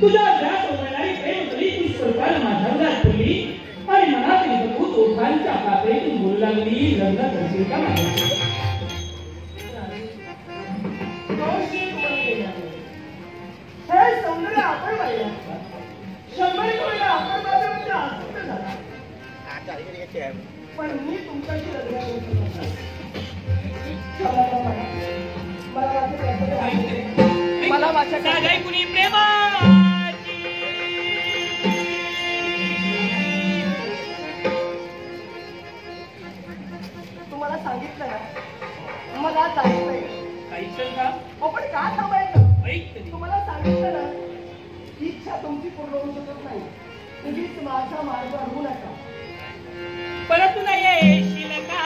तुझ्या ध्यास होणारी प्रेम झाली ती स्वरूपाला माझ्या हृदयात फुलली आणि मनातील भूत ओठांच्या कापेतून बोलू लागली, लग्न करशील का माझ्याशी? हे सौंदर्य आपण पाहिलं 100 वेळा आपण माझ्यामध्ये आसक्त झाला, पण मी तुमच्याशी लग्न करू मला माझ्या कुणी प्रेमा तुम्हाला सांगितलं ना मला जायचंय. जायचं का? आपण का थांबायचं? ऐक तुम्हाला सांगितलं ना इच्छा तुमची पूर्ण होऊ शकत नाही. तुम्हीच माझा मार्ग अडवू नका. परत नाही येशील का?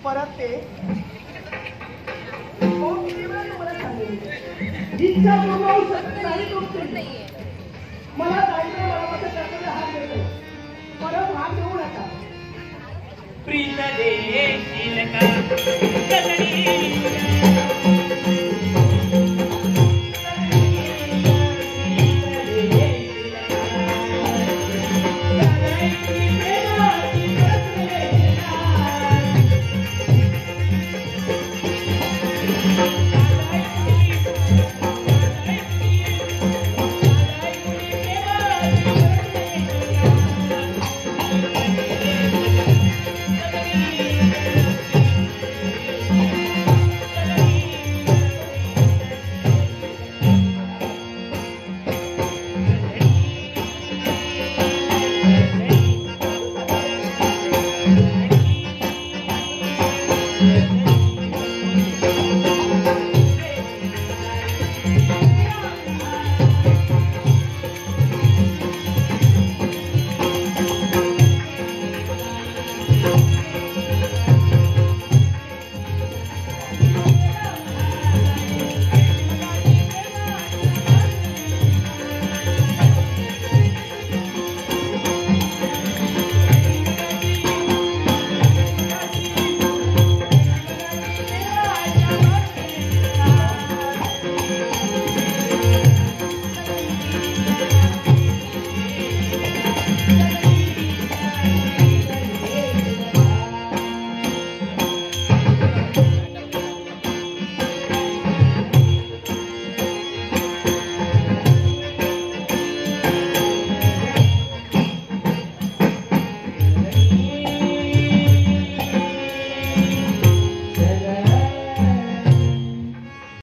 परत ते किती वेळा तुम्हाला सांगेल इच्छा पूर्ण होऊ शकत नाही तुमची. मला जायचं, मला माझ्या त्याकडे हात देतो. परत हात देऊ नका. प्रीत देशील का?